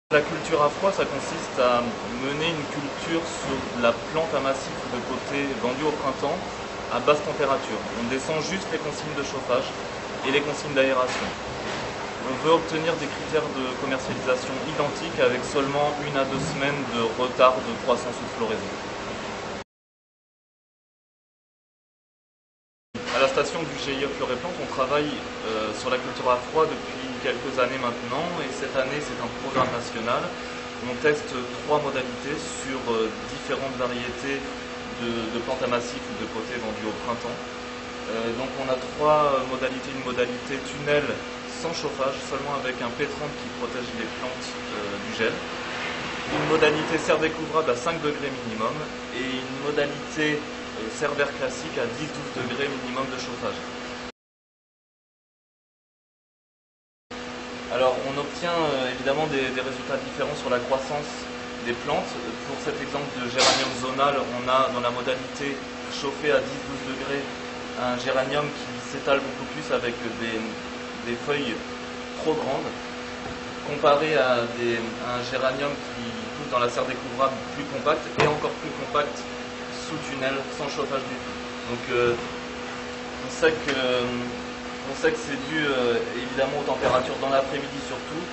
La culture à froid, ça consiste à mener une culture sur la plante à massif de côté vendue au printemps à basse température. On descend juste les consignes de chauffage et les consignes d'aération. On veut obtenir des critères de commercialisation identiques avec seulement 1 à 2 semaines de retard de croissance ou de floraison. À la station du GIE Fleurs et Plantes, on travaille sur la culture à froid depuis quelques années maintenant, et cette année c'est un programme national. On teste 3 modalités sur différentes variétés de plantes à massif ou de potées vendues au printemps. Donc on a 3 modalités, une modalité tunnel sans chauffage, seulement avec un P30 qui protège les plantes du gel. Une modalité serre découvrable à 5 degrés minimum et une modalité serre-verre classique à 10-12 degrés minimum de chauffage. Alors on obtient évidemment des résultats différents sur la croissance des plantes. Pour cet exemple de géranium zonal, on a dans la modalité chauffée à 10-12 degrés un géranium qui s'étale beaucoup plus avec des feuilles trop grandes, comparé à un géranium qui pousse dans la serre découvrable plus compacte et encore plus compacte sous tunnel, sans chauffage du tout. Donc on sait que c'est dû évidemment aux températures dans l'après-midi surtout,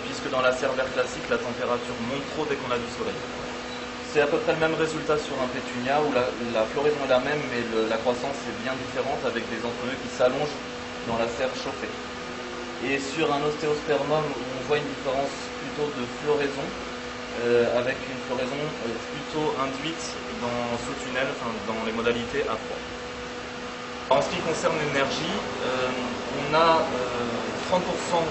puisque dans la serre-verre classique, la température monte trop dès qu'on a du soleil. C'est à peu près le même résultat sur un pétunia où la floraison est la même, mais la croissance est bien différente avec des entremets qui s'allongent dans la serre chauffée. Et sur un ostéospermum où on voit une différence plutôt de floraison, avec une floraison plutôt induite sous tunnel, enfin, dans les modalités à froid. En ce qui concerne l'énergie, on a 30%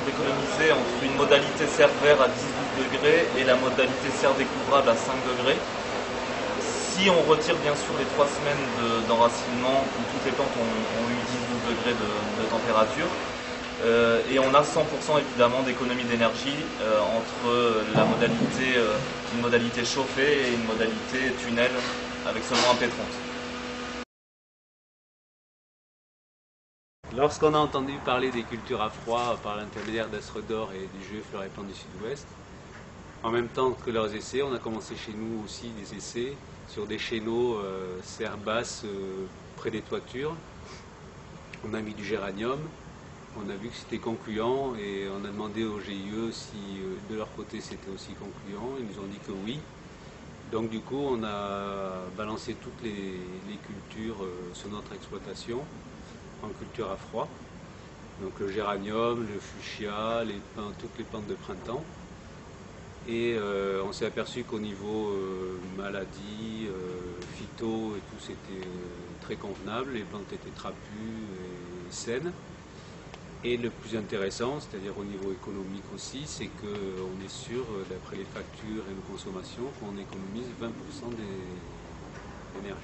d'économisé entre une modalité serre-verre à 10-12 degrés et la modalité serre découvrable à 5 degrés. Si on retire bien sûr les 3 semaines d'enracinement où toutes les plantes ont eu 10-12 degrés de température, et on a 100% évidemment d'économie d'énergie entre une modalité chauffée et une modalité tunnel avec seulement un P30. Lorsqu'on a entendu parler des cultures à froid par l'intermédiaire d'Astrodor et du GIE Fleurs et Plantes du Sud-Ouest, en même temps que leurs essais, on a commencé chez nous aussi des essais sur des chéneaux serre basse près des toitures. On a mis du géranium, on a vu que c'était concluant et on a demandé au GIE si de leur côté c'était aussi concluant. Ils nous ont dit que oui. Donc du coup on a balancé toutes les cultures sur notre exploitation en culture à froid. Donc le géranium, le fuchsia, toutes les plantes de printemps. Et on s'est aperçu qu'au niveau maladie, phyto et tout, c'était très convenable. Les plantes étaient trapues et saines. Et le plus intéressant, c'est-à-dire au niveau économique aussi, c'est qu'on est sûr, d'après les factures et nos consommations, qu'on économise 20% d'énergie.